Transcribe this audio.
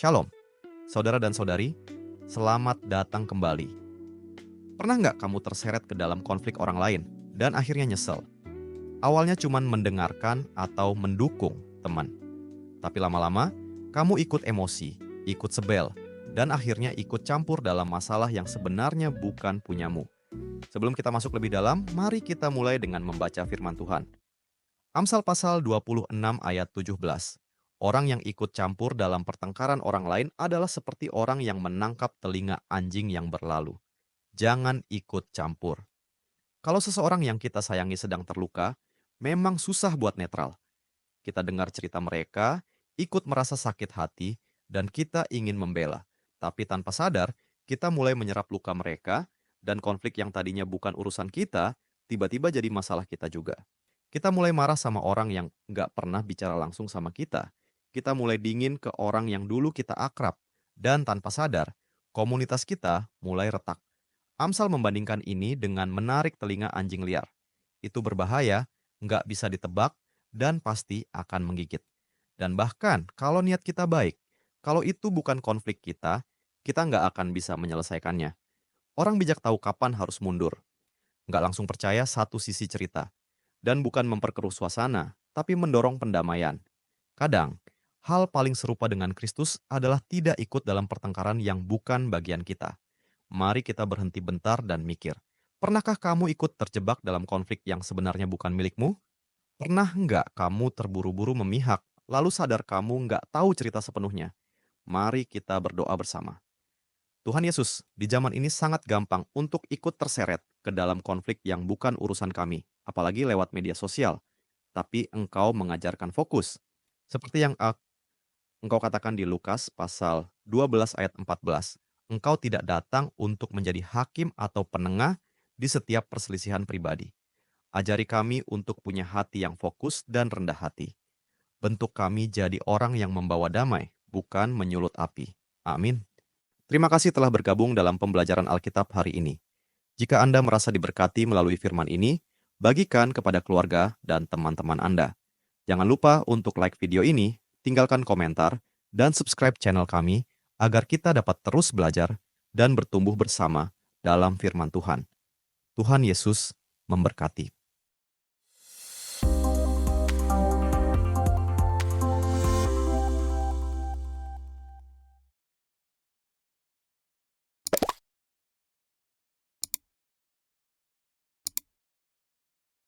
Shalom, saudara dan saudari, selamat datang kembali. Pernah nggak kamu terseret ke dalam konflik orang lain dan akhirnya nyesel? Awalnya cuma mendengarkan atau mendukung teman, tapi lama-lama kamu ikut emosi, ikut sebel, dan akhirnya ikut campur dalam masalah yang sebenarnya bukan punyamu. Sebelum kita masuk lebih dalam, mari kita mulai dengan membaca firman Tuhan. Amsal pasal 26 ayat 17. Orang yang ikut campur dalam pertengkaran orang lain adalah seperti orang yang menangkap telinga anjing yang berlalu. Jangan ikut campur. Kalau seseorang yang kita sayangi sedang terluka, memang susah buat netral. Kita dengar cerita mereka, ikut merasa sakit hati, dan kita ingin membela. Tapi tanpa sadar, kita mulai menyerap luka mereka, dan konflik yang tadinya bukan urusan kita, tiba-tiba jadi masalah kita juga. Kita mulai marah sama orang yang nggak pernah bicara langsung sama kita. Kita mulai dingin ke orang yang dulu kita akrab. Dan tanpa sadar, komunitas kita mulai retak. Amsal membandingkan ini dengan menarik telinga anjing liar. Itu berbahaya, nggak bisa ditebak, dan pasti akan menggigit. Dan bahkan kalau niat kita baik, kalau itu bukan konflik kita nggak akan bisa menyelesaikannya. Orang bijak tahu kapan harus mundur, nggak langsung percaya satu sisi cerita, dan bukan memperkeruh suasana, tapi mendorong pendamaian. Kadang, hal paling serupa dengan Kristus adalah tidak ikut dalam pertengkaran yang bukan bagian kita. Mari kita berhenti bentar dan mikir. Pernahkah kamu ikut terjebak dalam konflik yang sebenarnya bukan milikmu? Pernah nggak kamu terburu-buru memihak, lalu sadar kamu nggak tahu cerita sepenuhnya? Mari kita berdoa bersama. Tuhan Yesus, di zaman ini sangat gampang untuk ikut terseret ke dalam konflik yang bukan urusan kami, apalagi lewat media sosial. Tapi Engkau mengajarkan fokus. Seperti yang Engkau katakan di Lukas pasal 12 ayat 14. Engkau tidak datang untuk menjadi hakim atau penengah di setiap perselisihan pribadi. Ajari kami untuk punya hati yang fokus dan rendah hati. Bentuk kami jadi orang yang membawa damai, bukan menyulut api. Amin. Terima kasih telah bergabung dalam pembelajaran Alkitab hari ini. Jika Anda merasa diberkati melalui firman ini, bagikan kepada keluarga dan teman-teman Anda. Jangan lupa untuk like video ini, tinggalkan komentar, dan subscribe channel kami agar kita dapat terus belajar dan bertumbuh bersama dalam firman Tuhan. Tuhan Yesus memberkati.